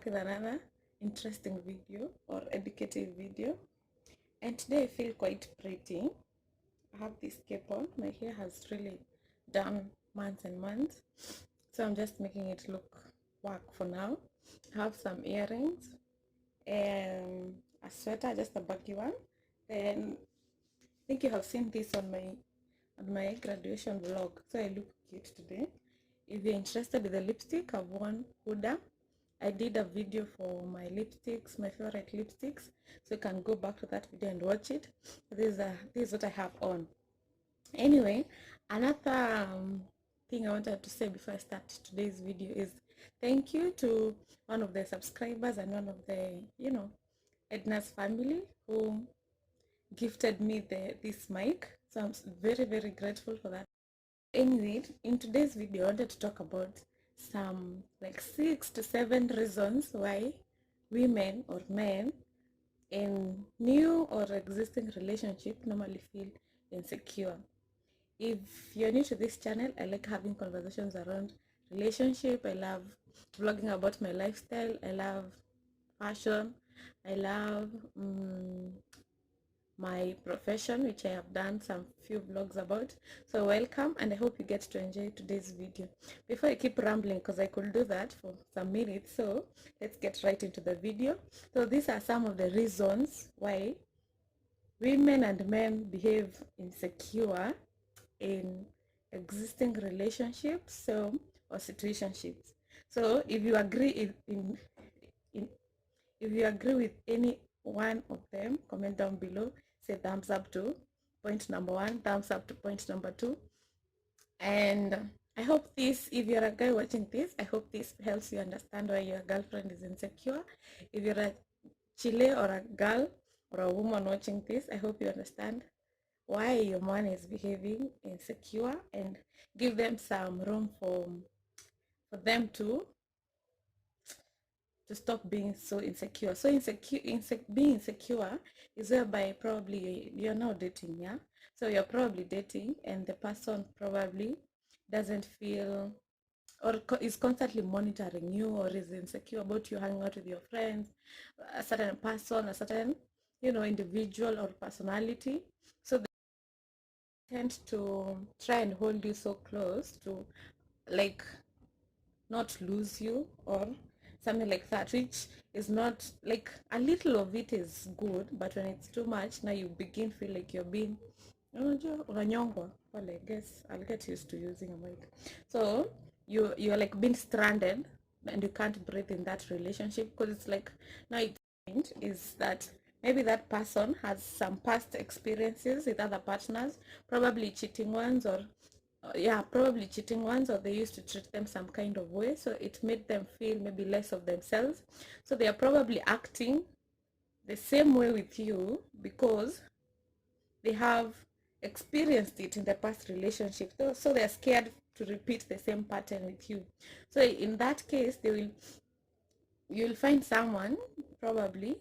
with another interesting video or educative video. And today I feel quite pretty. I have this cape on. My hair has really done months and months, so I'm just making it look work for now. I have some earrings and a sweater, just a baggy one. Then I think you have seen this on my graduation vlog, so I look cute today. If you're interested in the lipstick, I've worn Huda. I did a video for my lipsticks, my favorite lipsticks, so you can go back to that video and watch it. This is what I have on. Anyway, another thing I wanted to say before I start today's video is thank you to one of the subscribers and one of the Edna's family who gifted me this mic, so I'm very grateful for that. Anyway, in today's video I wanted to talk about some like 6 to 7 reasons why women or men in new or existing relationship normally feel insecure. If you're new to this channel, I like having conversations around relationship. I love vlogging about my lifestyle. I love fashion. I love my profession, which I have done some few vlogs about. So welcome, and I hope you get to enjoy today's video. Before I keep rambling, because I could do that for some minutes, so let's get right into the video. So these are some of the reasons why women and men behave insecure in existing relationships or situationships. So if you agree in if you agree with any one of them, comment down below. Say thumbs up to point number 1, thumbs up to point number 2. And I hope this, if you're a guy watching this, I hope this helps you understand why your girlfriend is insecure. If you're a chile or a girl or a woman watching this, I hope you understand why your man is behaving insecure, and give them some room for them to stop being so insecure. So being insecure is whereby probably you're now dating, yeah? So you're probably dating and the person probably doesn't feel or is constantly monitoring you, or is insecure about you hanging out with your friends, a certain person, a certain individual or personality. So they tend to try and hold you so close to like not lose you or something like that, which is not like, a little of it is good, but when it's too much, now you begin feel like you're being unanyongwa. Well, I guess I'll get used to using a mic. So you're like being stranded and you can't breathe in that relationship, because it's like now it is that maybe that person has some past experiences with other partners, probably cheating ones, or probably cheating ones, or they used to treat them some kind of way, so it made them feel maybe less of themselves, so they are probably acting the same way with you because they have experienced it in the past relationship, so they're scared to repeat the same pattern with you. So in that case, you'll find someone, probably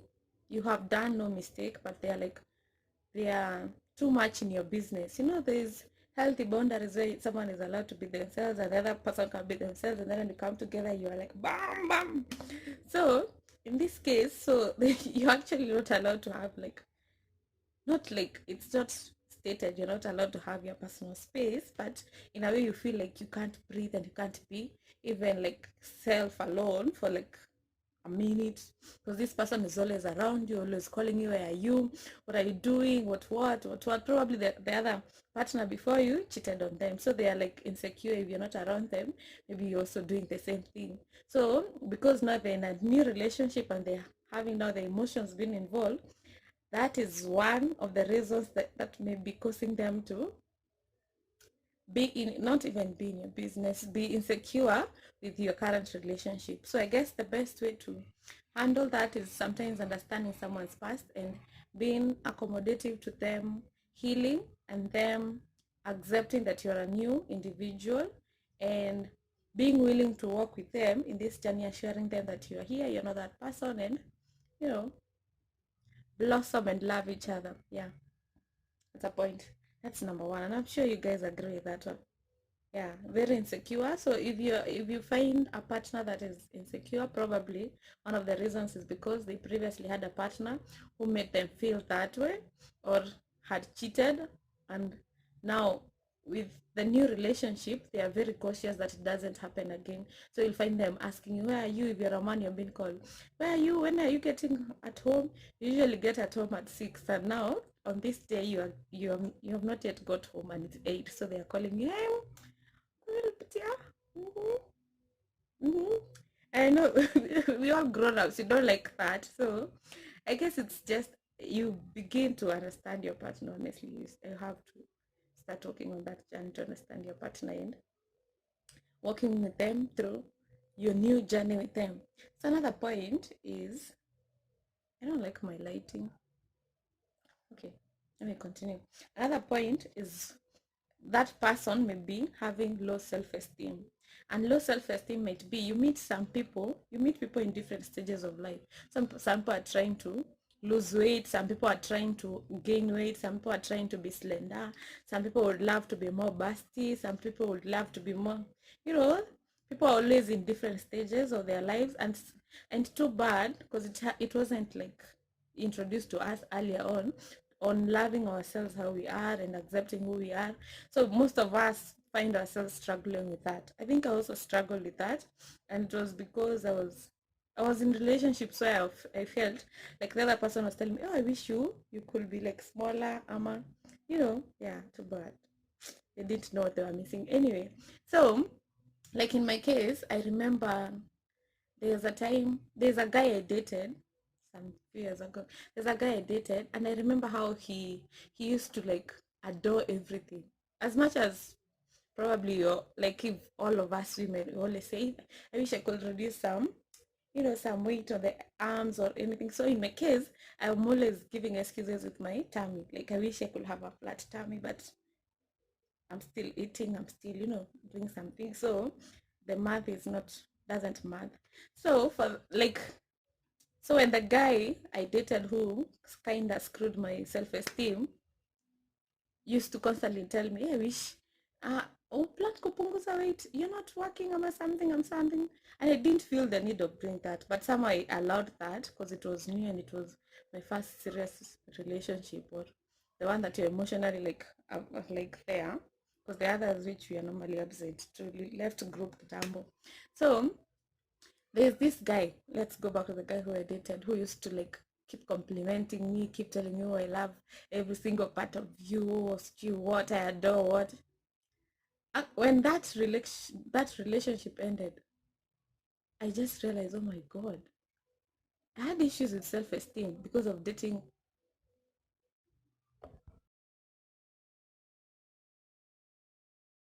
you have done no mistake, but they are too much in your business. There's healthy boundaries where someone is allowed to be themselves and the other person can be themselves, and then when you come together you are like bam bam. So in this case, so you're actually not allowed to have not like, it's not stated you're not allowed to have your personal space, but in a way you feel like you can't breathe and you can't be even like self alone for like a minute, because this person is always around you, always calling you, where are you, what are you doing, what probably the other partner before you cheated on them, so they are like insecure if you're not around them. Maybe you're also doing the same thing. So because now they're in a new relationship and they're having now the emotions being involved, that is one of the reasons that may be causing them to be in, not even be in your business, be insecure with your current relationship. So I guess the best way to handle that is sometimes understanding someone's past and being accommodative to them, healing, and them accepting that you're a new individual, and being willing to work with them in this journey, assuring them that you're here, you're not that person, and blossom and love each other. Yeah, that's a point. That's number 1, and I'm sure you guys agree with that one. yeah, very insecure. So if you find a partner that is insecure, probably one of the reasons is because they previously had a partner who made them feel that way, or had cheated, and now with the new relationship they are very cautious that it doesn't happen again. So you'll find them asking you, where are you? If you're a man, you're being called, where are you? When are you getting at home? You usually get at home at 6, and now on this day you have not yet got home and it's 8, so they are calling you, hey, yeah. Mm-hmm. Mm-hmm. I know. We all grown ups. You don't like that. So I guess it's just you begin to understand your partner. Honestly, you have to start working on that journey to understand your partner and walking with them through your new journey with them. So another point is, I don't like my lighting. Okay, let me continue. Another point is that person may be having low self-esteem, and low self-esteem might be, you meet people in different stages of life. Some people are trying to lose weight, some people are trying to gain weight, some people are trying to be slender, some people would love to be more busty, some people would love to be more, you know, people are always in different stages of their lives. And too bad, because it wasn't like introduced to us earlier on loving ourselves how we are and accepting who we are. So most of us find ourselves struggling with that. I think I also struggled with that, and it was because I was in relationships where I felt like the other person was telling me, "Oh, I wish you could be like smaller, Ama." Yeah, too bad. They didn't know what they were missing. Anyway, so like in my case, I remember there's a guy I dated some few years ago. There's a guy I dated, and I remember how he used to like adore everything. As much as probably like if all of us women we always say, I wish I could reduce some weight on the arms or anything. So in my case, I'm always giving excuses with my tummy. Like I wish I could have a flat tummy, but I'm still eating, I'm still, doing something. So the math is not doesn't math. So when the guy I dated who kinda screwed my self-esteem used to constantly tell me, I wish plan kupunguza weight, you're not working on something. And I didn't feel the need of doing that. But somehow I allowed that because it was new and it was my first serious relationship, or the one that you're emotionally like there. Because the others which we are normally absent to left group tumble. So there's this guy, let's go back to the guy who I dated, who used to like keep complimenting me, keep telling me, oh, I love every single part of you, you what I adore, what. When that relationship ended, I just realized, oh my god, I had issues with self-esteem because of dating.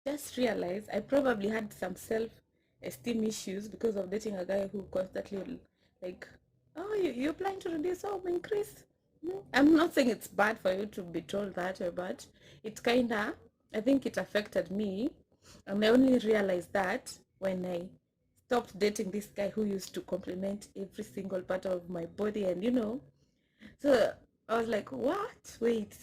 Just realized I probably had some self-esteem issues because of dating a guy who constantly like, oh, you're planning to reduce, oh, increase. I'm not saying it's bad for you to be told that way, but it kinda, I think it affected me, and I only realized that when I stopped dating this guy who used to compliment every single part of my body, and so I was like, what? Wait,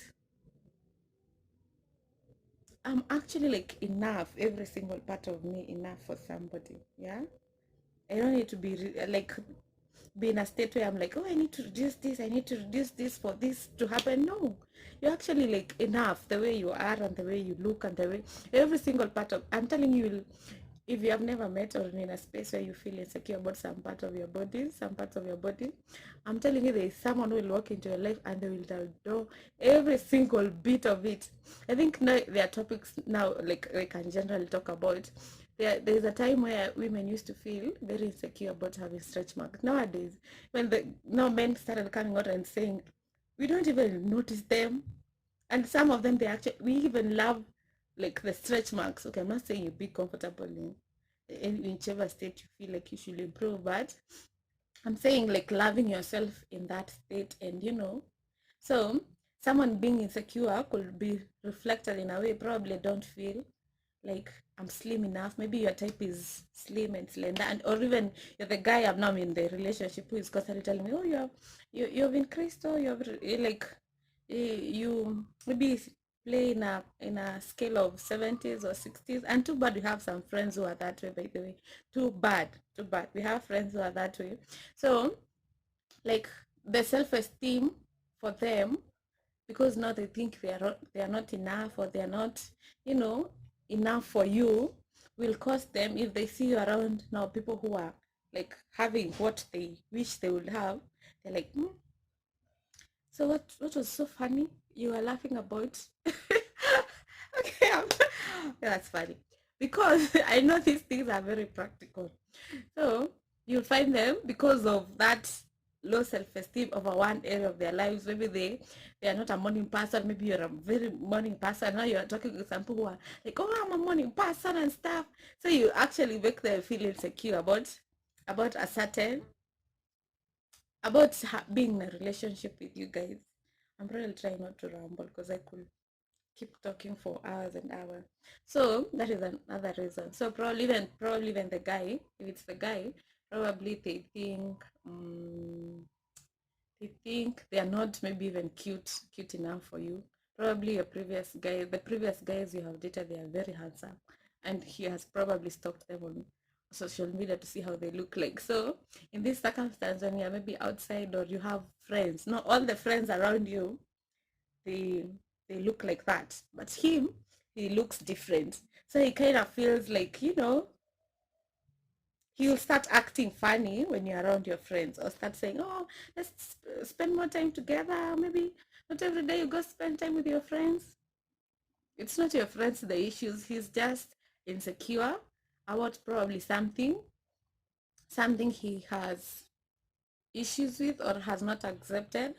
I'm actually like enough, every single part of me enough for somebody. Yeah. I don't need to be in a state where I'm like, oh, I need to reduce this, I need to reduce this for this to happen. No. You're actually like enough the way you are and the way you look and the way every single part of I'm telling you, if you have never met or in a space where you feel insecure about some parts of your body, I'm telling you, there is someone who will walk into your life and they will adore every single bit of it. I think now there are topics now like we can generally talk about. There's a time where women used to feel very insecure about having stretch marks. Nowadays, when the now men started coming out and saying, we don't even notice them, and some of them we even love like the stretch marks. Okay, I'm not saying you be comfortable in whichever state you feel like you should improve, but I'm saying like loving yourself in that state. And so someone being insecure could be reflected in a way, probably don't feel like I'm slim enough. Maybe your type is slim and slender, and or even you're the guy I'm now in the relationship who is constantly telling me, oh, you've increased, or you've like you maybe play in a scale of 70s or 60s. And too bad we have some friends who are that way, by the way. Too bad. We have friends who are that way. So, like, the self-esteem for them, because now they think they are not enough, or they are not, you know, enough for you, will cost them if they see you around now people who are like having what they wish they would have. They're like, hmm, so what was so funny you were laughing about? Okay, that's funny, because I know these things are very practical. So you'll find them, because of that low self-esteem over one area of their lives. Maybe they are not a morning person. Maybe you're a very morning person. Now you're talking with some people who are like, oh, I'm a morning person and stuff. So you actually make them feel insecure about a certain about being in a relationship with you guys. I'm really trying not to ramble because I could keep talking for hours and hours. So that is another reason. So probably even the guy, if it's the guy, probably they think they are not maybe even cute enough for you. Probably the previous guys you have dated, they are very handsome, and he has probably stalked them on social media to see how they look like. So in this circumstance, when you're maybe outside or you have friends, not all the friends around you, they they look like that, but he looks different. So he kind of feels like, he'll start acting funny when you're around your friends, or start saying, oh, let's spend more time together. Maybe not every day you go spend time with your friends. It's not your friends the issues. He's just insecure about probably something he has issues with or has not accepted.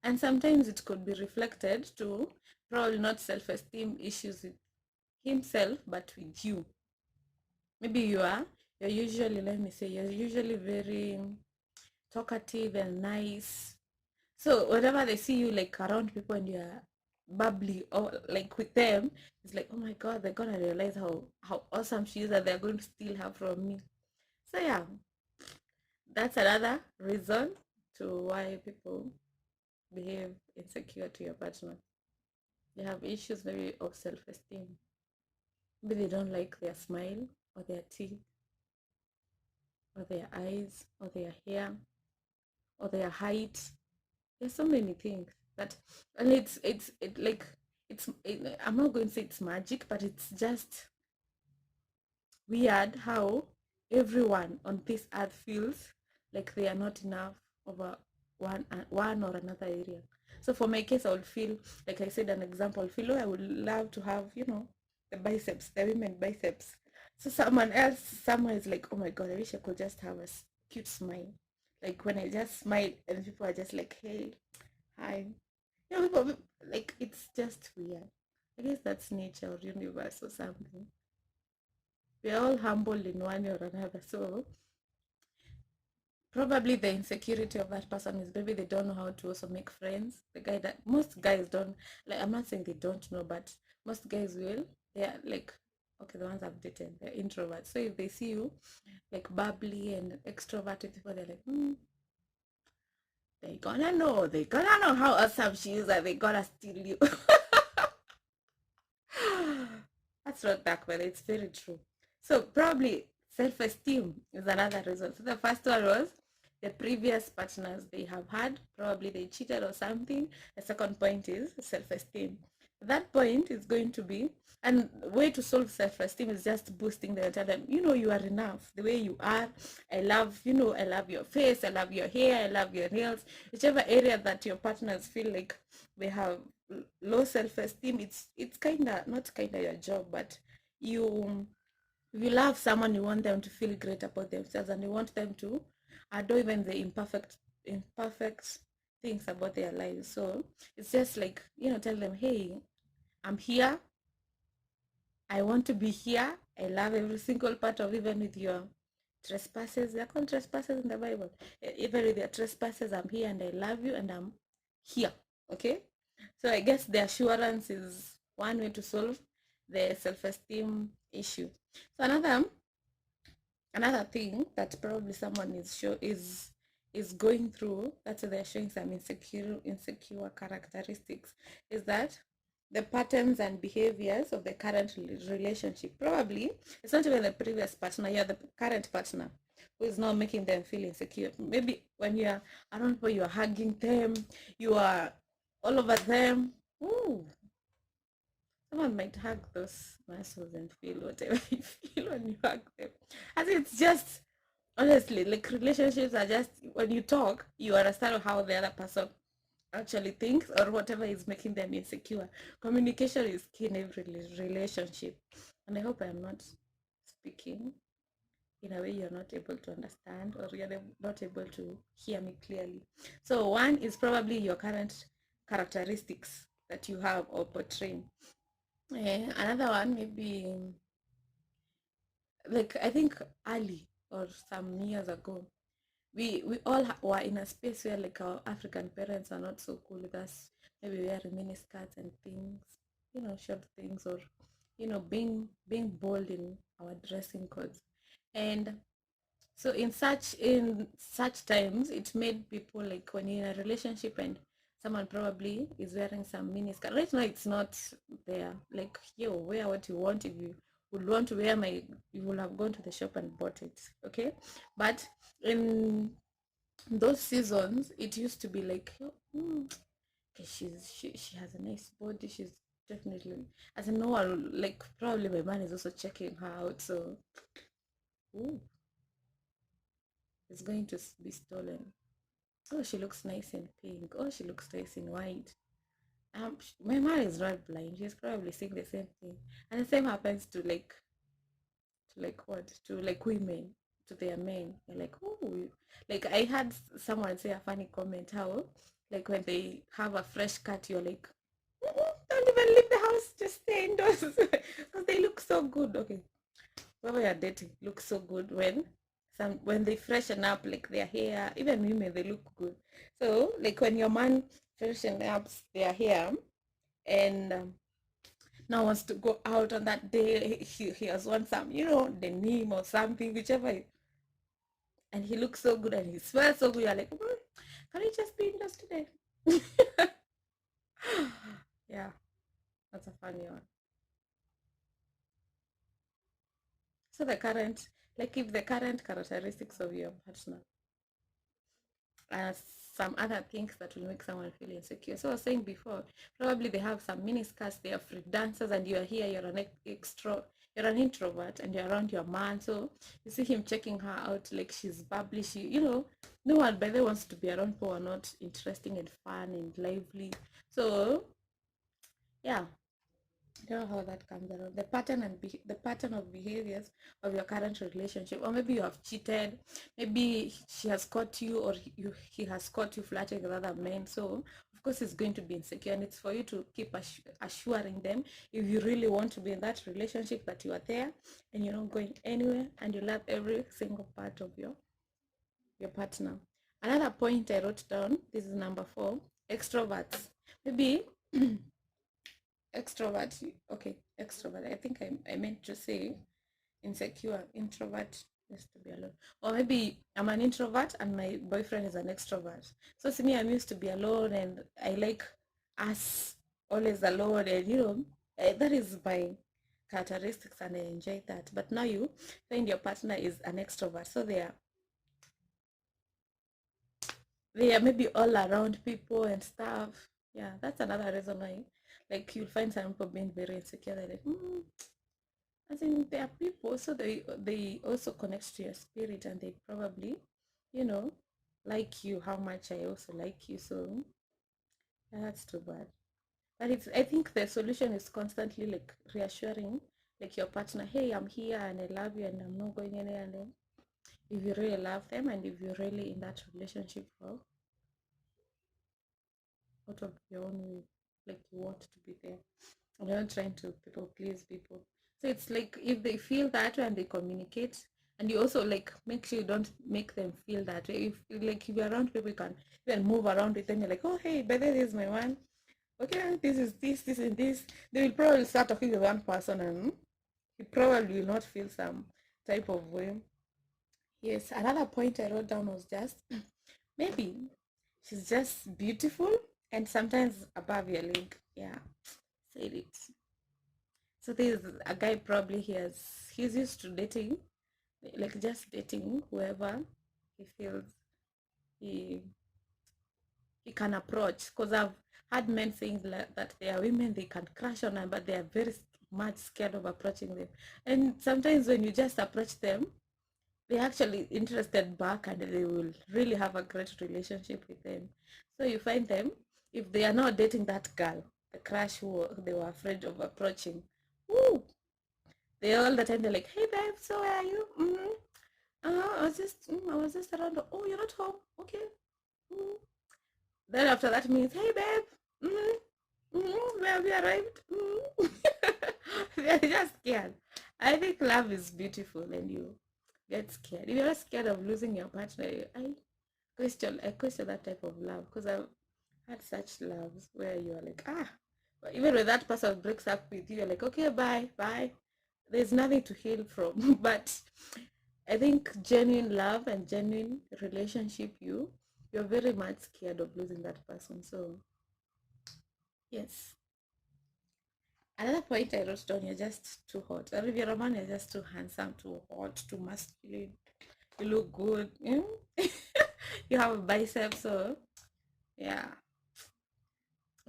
And sometimes it could be reflected to probably not self-esteem issues with himself, but with you. Maybe you're usually, let me say, you're usually very talkative and nice. So whenever they see you like around people and you're bubbly or like with them, it's like, oh my God, they're gonna realize how awesome she is, that they're going to steal her from me. So yeah, that's another reason to why people behave insecure to your partner. They have issues maybe of self-esteem. Maybe they don't like their smile, or their teeth, or their eyes, or their hair, or their height. There's so many things that, and I'm not going to say it's magic, but it's just weird how everyone on this earth feels like they are not enough over one or another area. So for my case, I would feel, like I said, an example, feel, oh, I would love to have, the biceps, the women biceps. So someone else somewhere is like, oh my God, I wish I could just have a cute smile. Like when I just smile and people are just like, hey, hi. People, like, it's just weird. I guess that's nature or universe or something. We're all humble in one way or another. So probably the insecurity of that person is maybe they don't know how to also make friends. The guy that most guys don't, like, I'm not saying they don't know, but most guys will. They're like, okay, the ones I've dated, they're introverts. So if they see you like bubbly and extroverted people, they're like, they're gonna know how awesome she is, and they gotta steal you. That's not dark, but it's very true. So probably self-esteem is another reason. So the first one was the previous partners they have had. Probably they cheated or something. The second point is self-esteem. That point is going to be, and way to solve self-esteem is just boosting them, tell them, you are enough the way you are. I love your face, I love your hair, I love your nails. Whichever area that your partners feel like they have low self-esteem, it's kind of not kind of your job, but you if you love someone, you want them to feel great about themselves, and you want them to adore even the imperfect things about their lives. So it's just like, tell them, hey, I'm here, I want to be here, I love every single part of, even with your trespasses, they're called trespasses in the Bible. Even with your trespasses, I'm here and I love you and I'm here. Okay, so I guess the assurance is one way to solve the self-esteem issue. So another thing that probably someone is going through, that's why they're showing some insecure characteristics, is that the patterns and behaviors of the current relationship. Probably it's not even the previous partner, you're the current partner who is now making them feel insecure. Maybe when you are around people, you are hugging them, you are all over them. Ooh, someone might hug those muscles and feel whatever you feel when you hug them. As it's just honestly, like relationships are just when you talk, you understand how the other person actually thinks or whatever is making them insecure. Communication is key in every relationship. And I hope I'm not speaking in a way you're not able to understand or you're not able to hear me clearly. So one is probably your current characteristics that you have or portraying. Another one maybe like I think early or some years ago, we all were in a space where like our African parents are not so cool with us. Maybe wearing mini skirts and things, short things, or being bold in our dressing codes. And so in such times, it made people like when you're in a relationship and someone probably is wearing some mini skirt. Right now, it's not there. Like, yo, wear what you want. If you would want to wear you will have gone to the shop and bought it. Okay, but in those seasons, it used to be like, okay, she has a nice body. She's definitely as a no one like probably my man is also checking her out. So, ooh, it's going to be stolen. Oh, she looks nice in pink. Oh, she looks nice in white. My mom is not blind. She's probably seeing the same thing, and the same happens to like what? To like women, to their men. They're like, oh, like I had someone say a funny comment how, like when they have a fresh cut, you're like, don't even leave the house, just stay indoors because they look so good. Okay, whoever you're dating looks so good when they freshen up like their hair, even women they look good. So like when your man freshen up their hair and now wants to go out on that day, he has won some, the name or something, whichever, and he looks so good and he smells so good, you're like, can we just be indoors today? Yeah, that's a funny one. So if the current characteristics of your partner are some other things that will make someone feel insecure. So I was saying before, probably they have some mini skirts, they are free dancers, and you're here, you're an introvert, and you're around your man. So you see him checking her out, like she's bubbly. No one by the way wants to be around people who are not interesting and fun and lively. So yeah, I don't know how that comes around. The pattern of behaviors of your current relationship, or maybe you have cheated, maybe she has caught you, or he has caught you flirting with other men. So of course it's going to be insecure, and it's for you to keep assuring them if you really want to be in that relationship that you are there and you're not going anywhere, and you love every single part of your partner. Another point I wrote down. This is number 4. Extroverts. Maybe extrovert. Okay, extrovert. I think I meant to say insecure. Introvert used to be alone, or maybe I'm an introvert and my boyfriend is an extrovert. So to me, I'm used to be alone and I like us always alone, and that is my characteristics and I enjoy that. But now you find your partner is an extrovert, so they are maybe all around people and stuff. Yeah, that's another reason why, like, you'll find some people being very insecure. They're like, as in, there are people, so they also connect to your spirit, and they probably, you know, like you how much I also like you. So yeah, that's too bad. But I think the solution is constantly like reassuring, like your partner, hey, I'm here and I love you and I'm not going anywhere. And then if you really love them and if you're really in that relationship for out of your own will, like you want to be there. And you're not trying to people please people. So it's like if they feel that way and they communicate, and you also like make sure you don't make them feel that way. If you're around people, you can even move around with them. You're like, oh hey, by the way, this is my one. Okay, this is this and this. They will probably start talking to one person, and he probably will not feel some type of way. Yes, another point I wrote down was just maybe she's just beautiful and sometimes above your league. Yeah. said it. So there's a guy, probably he's used to dating, like just dating whoever he feels he he can approach. Because I've had men saying that there are women they can crush on them, but they are very much scared of approaching them. And sometimes when you just approach them, they're actually interested back and they will really have a great relationship with them. So you find them, if they are not dating that girl, the crush who they were afraid of approaching, woo, they all the time they're like, hey babe, so where are you? I was just around. Oh, you're not home? Okay. Mm. Then after that means, hey babe, where have you arrived? They're just scared. I think love is beautiful and you get scared. If you're scared of losing your partner, I question that type of love, because I've had such loves where you're like, but even when that person breaks up with you, you're like, okay, bye, bye. There's nothing to heal from. But I think genuine love and genuine relationship, you're very much scared of losing that person. So yes. Another point I wrote down, you're just too hot. Or if you're a man, you're just too handsome, too hot, too masculine. You look good. You have a bicep, so yeah.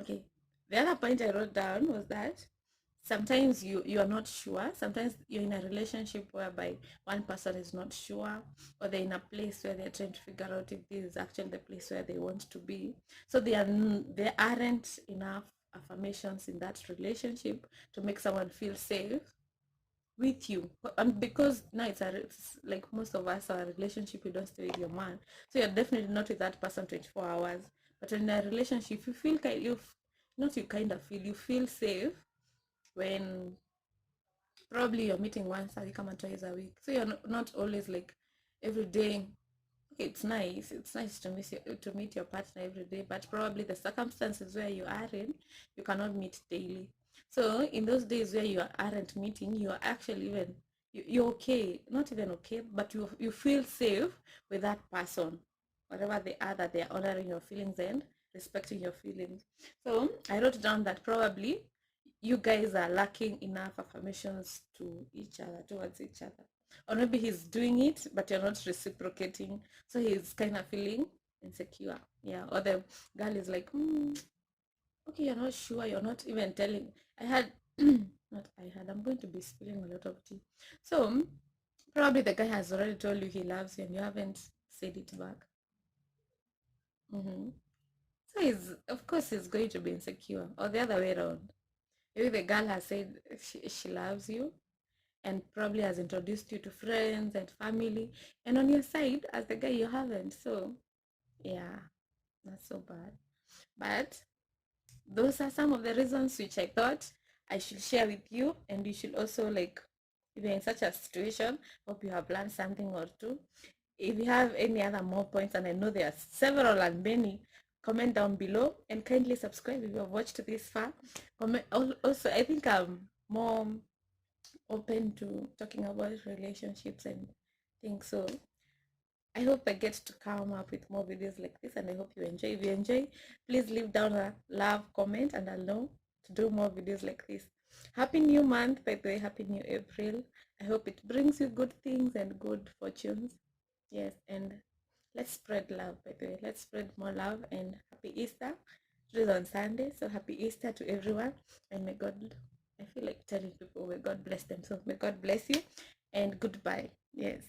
Okay. The other point I wrote down was that sometimes you are not sure. Sometimes you're in a relationship whereby one person is not sure, or they're in a place where they're trying to figure out if this is actually the place where they want to be. So there aren't enough affirmations in that relationship to make someone feel safe with you. And because now it's like most of us, our relationship, you don't stay with your man, so you're definitely not with that person 24 hours. But in a relationship, you feel you feel safe when probably you're meeting once a week or twice a week. So you're not always like every day. Okay, it's nice to meet your partner every day, but probably the circumstances where you are in, you cannot meet daily. So in those days where you aren't meeting, you are actually even you're okay, not even okay, but you feel safe with that person, whatever they are, that they are honoring your feelings and respecting your feelings. So I wrote down that probably you guys are lacking enough affirmations to each other, towards each other. Or maybe he's doing it, but you're not reciprocating. So he's kind of feeling insecure. Yeah. Or the girl is like, okay, you're not sure, you're not even telling. I'm going to be spilling a lot of tea. So probably the guy has already told you he loves you and you haven't said it back. hmm So of course, he's going to be insecure, or the other way around. Maybe the girl has said she loves you and probably has introduced you to friends and family, and on your side, as the guy, you haven't. So yeah, not so bad. But those are some of the reasons which I thought I should share with you, and you should also, like, if you're in such a situation, hope you have learned something or two. If you have any other more points, and I know there are several and many, comment down below and kindly subscribe if you have watched this far. Comment also, I think I'm more open to talking about relationships and things. So I hope I get to come up with more videos like this, and I hope you enjoy. If you enjoy, please leave down a love comment and I'll know to do more videos like this. Happy new month, by the way. Happy new April. I hope it brings you good things and good fortunes. Yes, and let's spread love, by the way. Let's spread more love, and happy Easter. It is on Sunday, so happy Easter to everyone. And may God, I feel like telling people, may God bless them. So may God bless you, and goodbye. Yes.